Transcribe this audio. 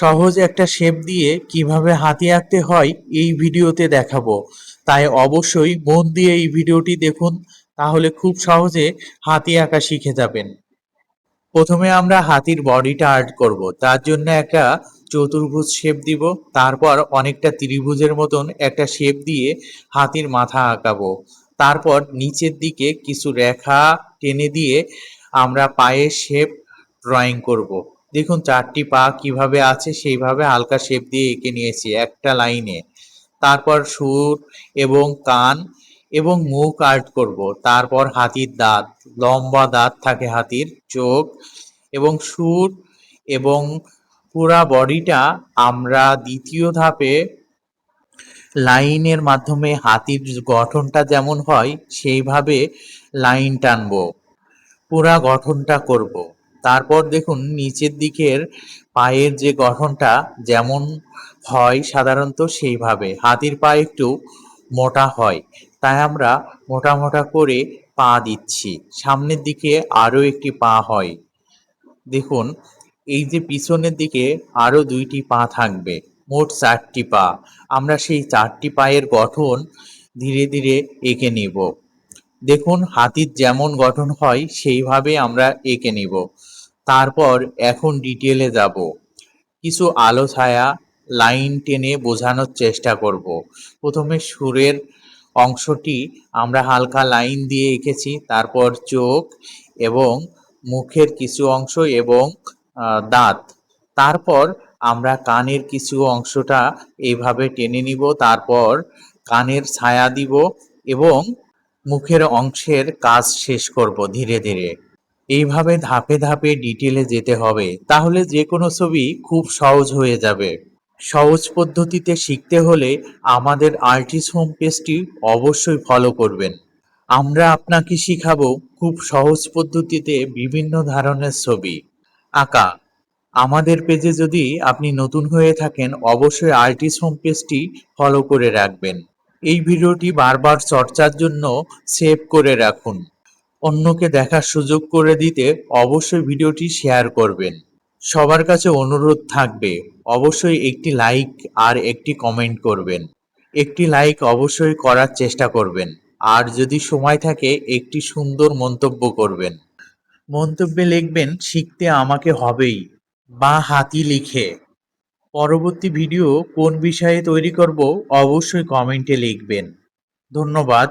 সহজ একটা শেপ দিয়ে কিভাবে হাতি আঁকতে হয় এই ভিডিওতে দেখাবো। তাই অবশ্যই মন দিয়ে এই ভিডিওটি দেখুন, তাহলে খুব সহজে হাতি আঁকা শিখে যাবেন। প্রথমে আমরা হাতির বডিটা আর্ট করব। তার জন্য একটা চতুর্ভুজ শেপ দিব, তারপর অনেকটা ত্রিভুজের মতন একটা শেপ দিয়ে হাতির মাথা আঁকাবো। তারপর নিচের দিকে কিছু রেখা টেনে দিয়ে আমরা পায়ের শেপ ড্রয়িং করব। দেখুন চারটি পা কিভাবে আছে সেইভাবে হালকা শেপ দিয়ে এঁকে নিয়েছি একটা লাইনে। তারপর সুর এবং কান এবং মুখ আর্ট করব। তারপর হাতির দাঁত, লম্বা দাঁত থাকে হাতির, চোখ এবং সুর এবং পুরা বডিটা আমরা দ্বিতীয় ধাপে লাইনের মাধ্যমে হাতির গঠনটা যেমন হয় সেইভাবে লাইন টানবো, পুরা গঠনটা করব। তারপর দেখুন নিচের দিকের পায়ের যে গঠনটা যেমন হয় সাধারণত সেইভাবে। হাতির পা একটু মোটা হয়, তাই আমরা মোটা মোটা করে পা দিচ্ছি। সামনের দিকে আরও একটি পা হয়। দেখুন এই যে পিছনের দিকে আরও দুইটি পা থাকবে, মোট চারটি পা। আমরা সেই চারটি পায়ের গঠন ধীরে ধীরে এঁকে নিব। দেখুন হাতির যেমন গঠন হয় সেইভাবে আমরা এঁকে নিব। তারপর এখন ডিটেলে যাব, কিছু আলো ছায়া লাইন টেনে বোঝানোর চেষ্টা করব। প্রথমে সুরের অংশটি আমরা হালকা লাইন দিয়ে এঁকেছি, তারপর চোখ এবং মুখের কিছু অংশ এবং দাঁত। তারপর আমরা কানের কিছু অংশটা এইভাবে টেনে নিব, তারপর কানের ছায়া দিব এবং মুখের অংশের কাজ শেষ করব ধীরে ধীরে। এইভাবে ধাপে ধাপে ডিটেলে যেতে হবে, তাহলে যে কোনো ছবি খুব সহজ হয়ে যাবে। সহজ পদ্ধতিতে শিখতে হলে আমাদের আর্টিস্ট হোম পেজটি অবশ্যই ফলো করবেন। আমরা আপনাকে শিখাবো খুব সহজ পদ্ধতিতে বিভিন্ন ধরনের ছবি আঁকা। আমাদের পেজে যদি আপনি নতুন হয়ে থাকেন অবশ্যই আর্টিস্ট হোম পেজটি ফলো করে রাখবেন। এই ভিডিওটি বারবার চর্চার জন্য সেভ করে রাখুন। অন্যকে দেখার সুযোগ করে দিতে অবশ্যই ভিডিওটি শেয়ার করবেন। সবার কাছে অনুরোধ থাকবে অবশ্যই একটি লাইক আর একটি কমেন্ট করবেন। একটি লাইক অবশ্যই করার চেষ্টা করবেন, আর যদি সময় থাকে একটি সুন্দর মন্তব্য করবেন। মন্তব্যে লিখবেন শিখতে আমাকে হবেই বা হাতি লিখে। পরবর্তী ভিডিও কোন বিষয়ে তৈরি করব অবশ্যই কমেন্টে লিখবেন। ধন্যবাদ।